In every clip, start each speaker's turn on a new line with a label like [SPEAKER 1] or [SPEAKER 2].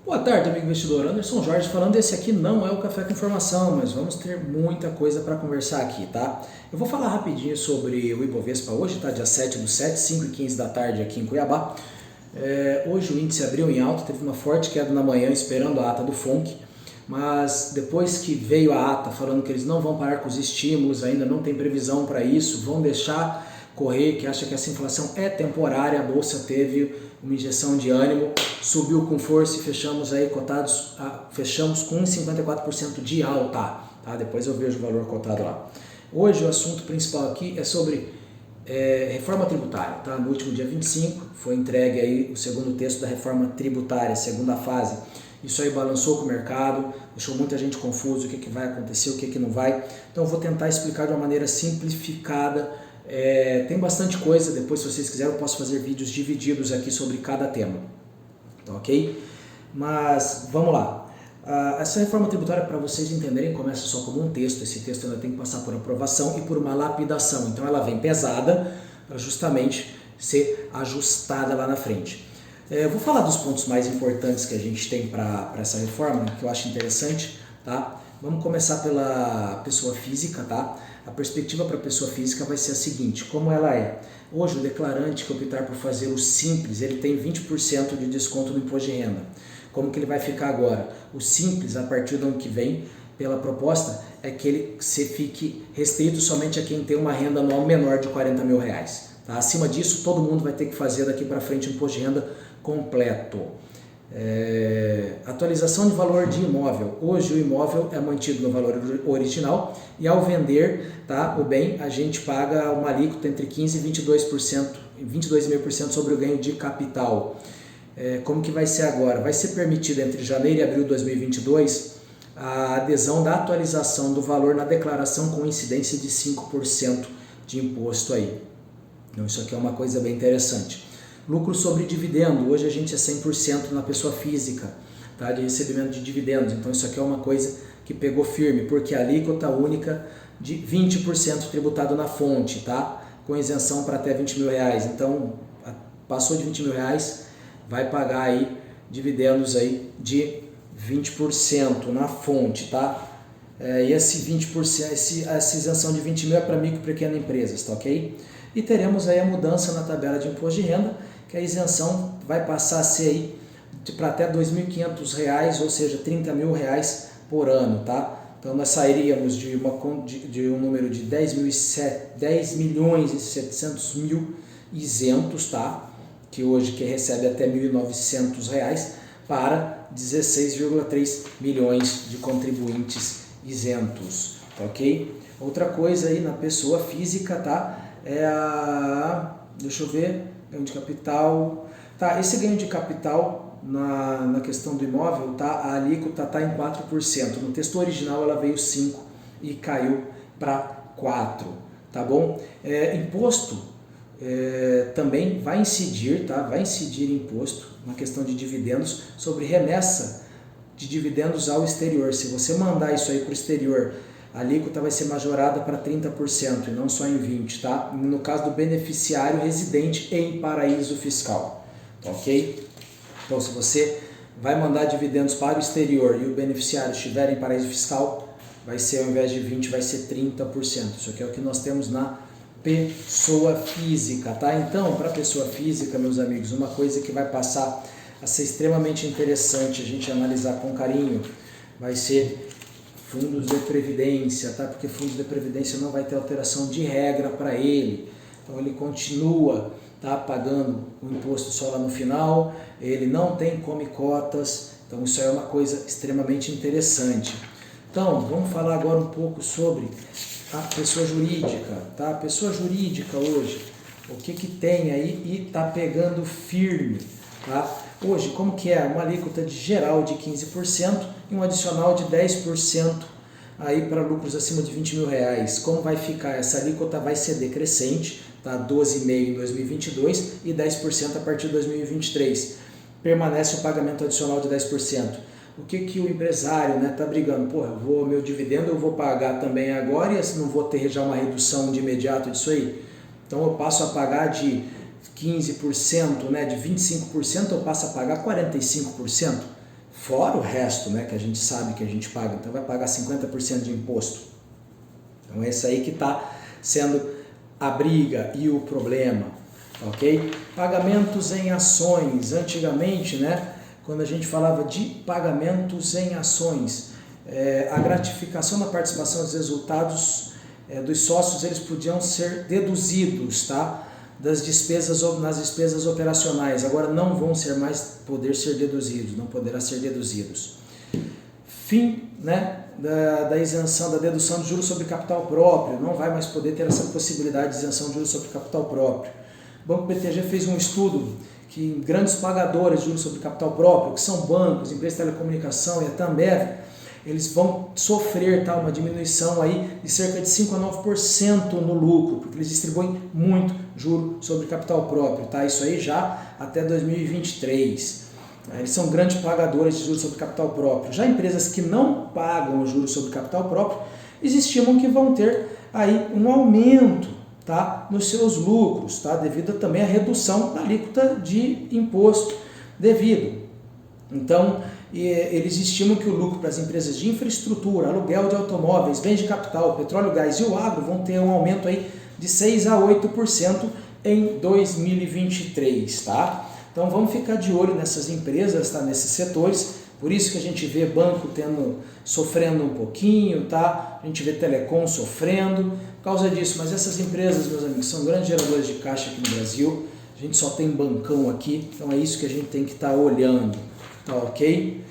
[SPEAKER 1] Boa tarde, amigo investidor. Anderson Jorge falando. Esse aqui não é o Café com Informação, mas vamos ter muita coisa para conversar aqui, tá? Eu vou falar rapidinho sobre o Ibovespa hoje, tá? Dia 7/7, 5h15 da tarde aqui em Cuiabá. Hoje o índice abriu em alta, teve uma forte queda na manhã esperando a ata do FONC, mas depois que veio a ata falando que eles não vão parar com os estímulos, ainda não tem previsão para isso, vão deixar correr, que acha que essa inflação é temporária, a bolsa teve uma injeção de ânimo, subiu com força e fechamos aí cotados, fechamos com 1,54% de alta, tá? Depois eu vejo o valor cotado lá. Hoje o assunto principal aqui é sobre reforma tributária, tá? No último dia 25 foi entregue aí o segundo texto da reforma tributária, segunda fase. Isso aí balançou com o mercado, deixou muita gente confusa, o que vai acontecer, o que não vai. Então eu vou tentar explicar de uma maneira simplificada. Tem bastante coisa, depois se vocês quiserem eu posso fazer vídeos divididos aqui sobre cada tema, tá ok? Mas vamos lá. Essa reforma tributária, para vocês entenderem, começa só como um texto. Esse texto ainda tem que passar por aprovação e por uma lapidação, então ela vem pesada para justamente ser ajustada lá na frente. Eu vou falar dos pontos mais importantes que a gente tem para essa reforma, que eu acho interessante, tá? Vamos começar pela pessoa física, tá? A perspectiva para a pessoa física vai ser a seguinte: como ela é? Hoje o declarante que optar por fazer o simples, ele tem 20% de desconto no imposto de renda. Como que ele vai ficar agora? O simples, a partir do ano que vem, pela proposta, é que ele fique restrito somente a quem tem uma renda anual menor de 40 mil reais. Tá? Acima disso, todo mundo vai ter que fazer daqui para frente um imposto de renda completo. Atualização de valor de imóvel. Hoje o imóvel é mantido no valor original e ao vender, tá, o bem, a gente paga uma alíquota entre 15% e 22,5% sobre o ganho de capital. Como que vai ser agora? Vai ser permitido entre janeiro e abril de 2022 a adesão da atualização do valor na declaração com incidência de 5% de imposto aí. Então isso aqui é uma coisa bem interessante. Lucro sobre dividendo, hoje a gente é 100% na pessoa física, tá, de recebimento de dividendos, então isso aqui é uma coisa que pegou firme, porque a alíquota única de 20% tributado na fonte, tá, com isenção para até 20 mil reais, então passou de 20 mil reais, vai pagar aí dividendos aí de 20% na fonte, tá, e esse 20%, essa isenção de 20 mil é para micro e pequenas empresas, tá ok? E teremos aí a mudança na tabela de imposto de renda, que a isenção vai passar a ser aí para até R$ 2.500, ou seja, R$ 30 mil por ano, tá? Então nós sairíamos de um número de 10.700.000 isentos, tá? Que hoje que recebe até R$ 1.900, para 16,3 milhões de contribuintes isentos, tá ok? Outra coisa aí na pessoa física, tá? Deixa eu ver, ganho de capital, tá, esse ganho de capital na questão do imóvel, tá, a alíquota tá em 4%, no texto original ela veio 5% e caiu para 4%, tá bom? Imposto também vai incidir, tá, vai incidir imposto na questão de dividendos sobre remessa de dividendos ao exterior. Se você mandar isso aí para o exterior, a alíquota vai ser majorada para 30% e não só em 20%, tá? No caso do beneficiário residente em paraíso fiscal, tá ok? Então, se você vai mandar dividendos para o exterior e o beneficiário estiver em paraíso fiscal, vai ser, ao invés de 20%, vai ser 30%. Isso aqui é o que nós temos na pessoa física, tá? Então, para a pessoa física, meus amigos, uma coisa que vai passar a ser extremamente interessante a gente analisar com carinho vai ser fundos de previdência, tá? Porque fundos de previdência não vai ter alteração de regra para ele, então ele continua, tá, pagando o imposto só lá no final, ele não tem come cotas, então isso é uma coisa extremamente interessante. Então vamos falar agora um pouco sobre a pessoa jurídica, tá? A pessoa jurídica hoje, o que tem aí e tá pegando firme, tá? Hoje, como que é? Uma alíquota geral de 15% e um adicional de 10% aí para lucros acima de 20 mil reais. Como vai ficar? Essa alíquota vai ser decrescente, tá? 12,5% em 2022 e 10% a partir de 2023. Permanece o pagamento adicional de 10%. O que o empresário, né, tá brigando? Pô, meu dividendo eu vou pagar também agora e não vou ter já uma redução de imediato disso aí? Então eu passo a pagar de 15%, né, de 25%, eu passo a pagar 45%. fora o resto, né, que a gente sabe que a gente paga. Então vai pagar 50% de imposto. Então esse aí que está sendo a briga e o problema, ok? Pagamentos em ações. Antigamente, né, quando a gente falava de pagamentos em ações, a gratificação da participação dos resultados dos sócios, eles podiam ser deduzidos, tá? Nas despesas operacionais. Agora não vão poder ser deduzidos, não poderá ser deduzidos. Fim, né, da isenção, da dedução de juros sobre capital próprio, não vai mais poder ter essa possibilidade de isenção de juros sobre capital próprio. O Banco BTG fez um estudo que grandes pagadores de juros sobre capital próprio, que são bancos, empresas de telecomunicação e a Ambev, eles vão sofrer, tá, uma diminuição aí de cerca de 5 a 9% no lucro, porque eles distribuem muito juro sobre capital próprio, tá? Isso aí já até 2023. Eles são grandes pagadores de juros sobre capital próprio. Já empresas que não pagam o juros sobre capital próprio, eles estimam que vão ter aí um aumento, tá, nos seus lucros, tá, devido também à redução da alíquota de imposto devido. Então, eles estimam que o lucro para as empresas de infraestrutura, aluguel de automóveis, bens de capital, petróleo, gás e o agro vão ter um aumento aí de 6 a 8% em 2023, tá? Então vamos ficar de olho nessas empresas, tá? Nesses setores. Por isso que a gente vê banco sofrendo um pouquinho, tá? A gente vê telecom sofrendo por causa disso. Mas essas empresas, meus amigos, são grandes geradores de caixa aqui no Brasil. A gente só tem bancão aqui, então é isso que a gente tem que estar olhando, tá, ok?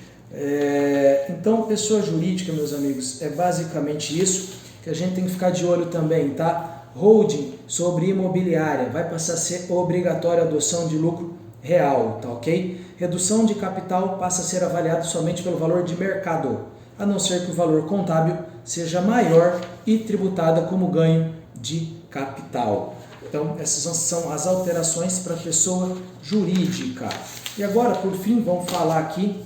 [SPEAKER 1] Então, pessoa jurídica, meus amigos, é basicamente isso que a gente tem que ficar de olho também, tá? Holding sobre imobiliária, vai passar a ser obrigatória a adoção de lucro real, tá, ok? Redução de capital passa a ser avaliado somente pelo valor de mercado, a não ser que o valor contábil seja maior e tributada como ganho de capital. Então, essas são as alterações para a pessoa jurídica. E agora, por fim, vamos falar aqui,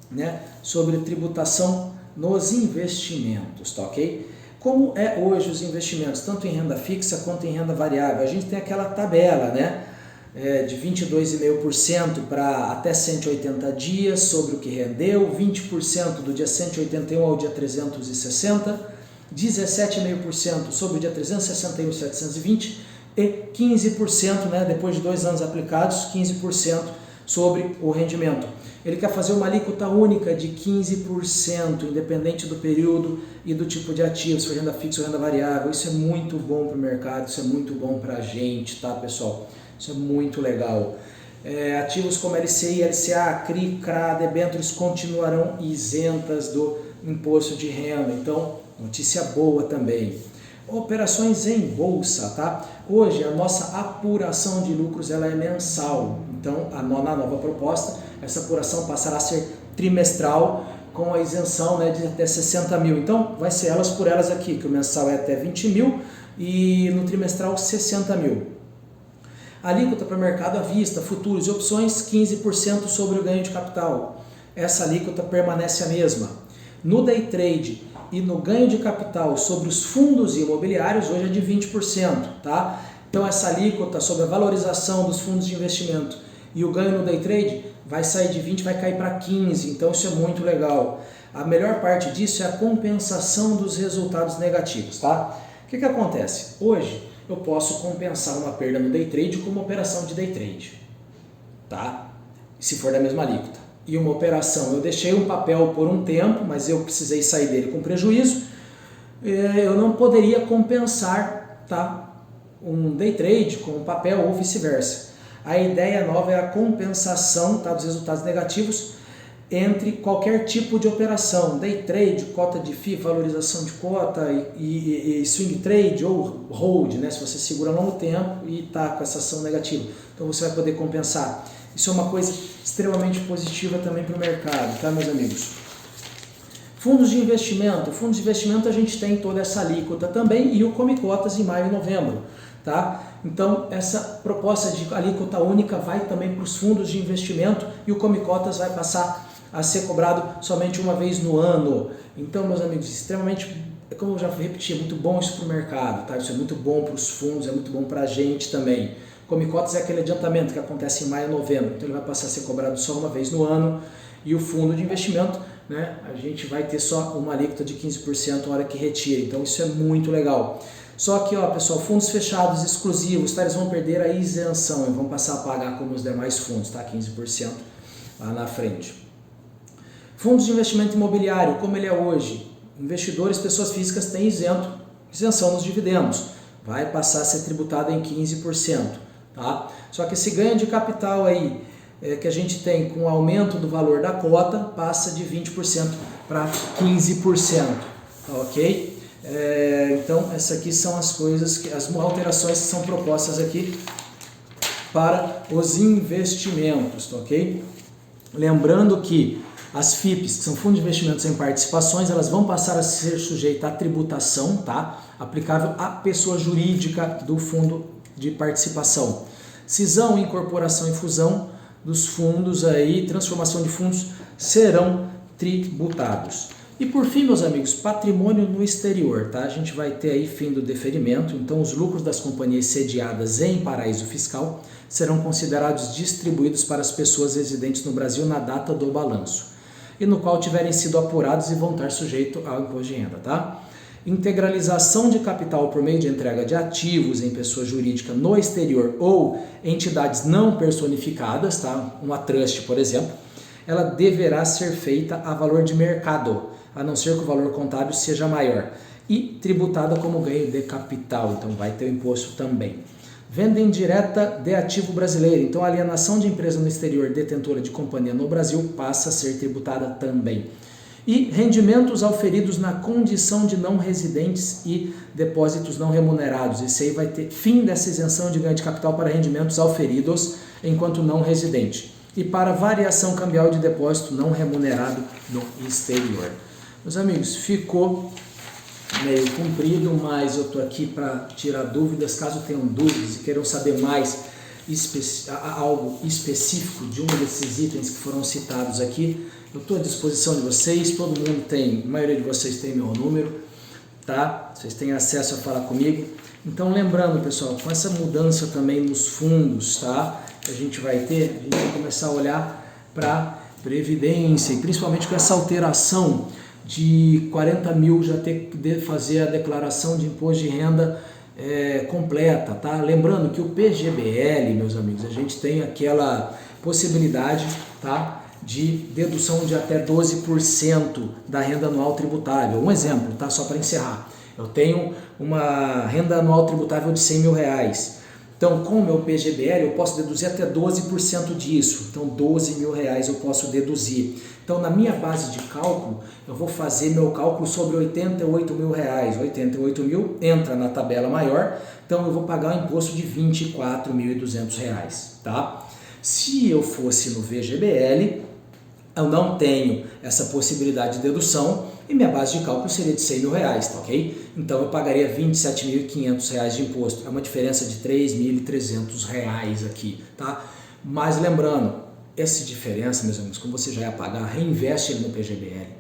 [SPEAKER 1] né, sobre tributação nos investimentos, tá, ok? Como é hoje os investimentos, tanto em renda fixa quanto em renda variável? A gente tem aquela tabela, né, de 22,5% para até 180 dias sobre o que rendeu, 20% do dia 181 ao dia 360, 17,5% sobre o dia 361 e 720 e 15%, né, depois de 2 anos aplicados, 15% sobre o rendimento. Ele quer fazer uma alíquota única de 15%, independente do período e do tipo de ativo, se for renda fixa ou renda variável. Isso é muito bom para o mercado, isso é muito bom para a gente, tá, pessoal? Isso é muito legal. Ativos como LCI, LCA, CRI, CRA, debêntures continuarão isentas do imposto de renda. Então, notícia boa também. Operações em bolsa, tá? Hoje a nossa apuração de lucros ela é mensal. Então, na nova proposta, essa apuração passará a ser trimestral com a isenção, né, de até 60 mil. Então, vai ser elas por elas aqui, que o mensal é até 20 mil e no trimestral 60 mil. Alíquota para mercado à vista, futuros e opções, 15% sobre o ganho de capital. Essa alíquota permanece a mesma. No day trade e no ganho de capital sobre os fundos imobiliários, hoje é de 20%, tá? Então essa alíquota sobre a valorização dos fundos de investimento e o ganho no day trade vai sair de 20%, vai cair para 15%, então isso é muito legal. A melhor parte disso é a compensação dos resultados negativos, tá? O que acontece? Hoje eu posso compensar uma perda no day trade com uma operação de day trade, tá? Se for da mesma alíquota. E uma operação, eu deixei um papel por um tempo, mas eu precisei sair dele com prejuízo, eu não poderia compensar, tá, um day trade com um papel ou vice-versa. A ideia nova é a compensação, tá, dos resultados negativos entre qualquer tipo de operação, day trade, cota de FII, valorização de cota e swing trade ou hold, né, se você segura a longo tempo e está com essa ação negativa. Então você vai poder compensar. Isso é uma coisa extremamente positiva também para o mercado, tá, meus amigos? Fundos de investimento. Fundos de investimento a gente tem toda essa alíquota também e o Come Cotas em maio e novembro, tá? Então essa proposta de alíquota única vai também para os fundos de investimento e o Come Cotas vai passar a ser cobrado somente uma vez no ano. Então, meus amigos, extremamente, como eu já repeti, é muito bom isso para o mercado, tá? Isso é muito bom para os fundos, é muito bom para a gente também. Come Cotas é aquele adiantamento que acontece em maio e novembro, então ele vai passar a ser cobrado só uma vez no ano E o fundo de investimento, né, a gente vai ter só uma alíquota de 15% na hora que retira, então isso é muito legal. Só que, ó, pessoal, fundos fechados exclusivos, tá? Eles vão perder a isenção e vão passar a pagar como os demais fundos, tá? 15% lá na frente. Fundos de investimento imobiliário, como ele é hoje, investidores, pessoas físicas têm isenção nos dividendos, vai passar a ser tributado em 15%, tá? Só que esse ganho de capital aí que a gente tem com o aumento do valor da cota passa de 20% para 15%, tá, ok? Então essas aqui são as coisas, as alterações que são propostas aqui para os investimentos, tá, ok? Lembrando que as FIPs, que são fundos de investimentos em participações, elas vão passar a ser sujeitas à tributação, tá? Aplicável à pessoa jurídica do fundo de participação. Cisão, incorporação e fusão dos fundos aí, transformação de fundos, serão tributados. E por fim, meus amigos, patrimônio no exterior, tá? A gente vai ter aí fim do deferimento, então os lucros das companhias sediadas em paraíso fiscal serão considerados distribuídos para as pessoas residentes no Brasil na data do balanço, e no qual tiverem sido apurados e vão estar sujeitos ao imposto de renda, tá? Integralização de capital por meio de entrega de ativos em pessoa jurídica no exterior ou entidades não personificadas, tá? Uma trust, por exemplo, ela deverá ser feita a valor de mercado, a não ser que o valor contábil seja maior, e tributada como ganho de capital, então vai ter o imposto também. Venda indireta de ativo brasileiro, então a alienação de empresa no exterior detentora de companhia no Brasil passa a ser tributada também. E rendimentos auferidos na condição de não residentes e depósitos não remunerados. Esse aí vai ter fim dessa isenção de ganho de capital para rendimentos auferidos enquanto não residente. E para variação cambial de depósito não remunerado no exterior. Meus amigos, ficou meio comprido, mas eu estou aqui para tirar dúvidas. Caso tenham dúvidas e queiram saber mais algo específico de um desses itens que foram citados aqui, eu estou à disposição de vocês. Todo mundo tem, a maioria de vocês tem meu número, tá? Vocês têm acesso a falar comigo. Então, lembrando, pessoal, com essa mudança também nos fundos, tá? Que a gente vai ter, a gente vai começar a olhar para previdência, e principalmente com essa alteração de 40 mil já ter que fazer a declaração de imposto de renda completa, tá? Lembrando que o PGBL, meus amigos, a gente tem aquela possibilidade, tá, de dedução de até 12% da renda anual tributável. Um exemplo, tá? Só para encerrar. Eu tenho uma renda anual tributável de 100 mil reais. Então, com o meu PGBL, eu posso deduzir até 12% disso. Então, 12 mil reais eu posso deduzir. Então, na minha base de cálculo, eu vou fazer meu cálculo sobre 88 mil reais. 88 mil entra na tabela maior, então eu vou pagar um imposto de 24.200 reais, tá? Se eu fosse no VGBL, eu não tenho essa possibilidade de dedução e minha base de cálculo seria de 100 mil reais, tá, ok? Então eu pagaria 27.500 reais de imposto. É uma diferença de 3.300 reais aqui, tá? Mas lembrando, essa diferença, meus amigos, como você já ia pagar, reinveste ele no PGBL.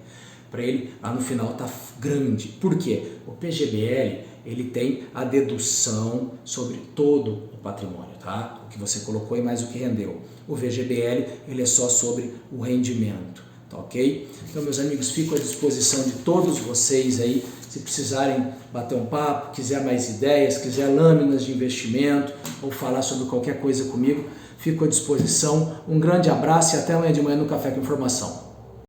[SPEAKER 1] Para ele, lá no final, tá grande. Por quê? O PGBL, ele tem a dedução sobre todo o patrimônio, tá? O que você colocou e mais o que rendeu. O VGBL, ele é só sobre o rendimento, tá, ok? Então, meus amigos, fico à disposição de todos vocês aí, se precisarem bater um papo, quiser mais ideias, quiser lâminas de investimento ou falar sobre qualquer coisa comigo, fico à disposição. Um grande abraço e até amanhã de manhã no Café com Informação.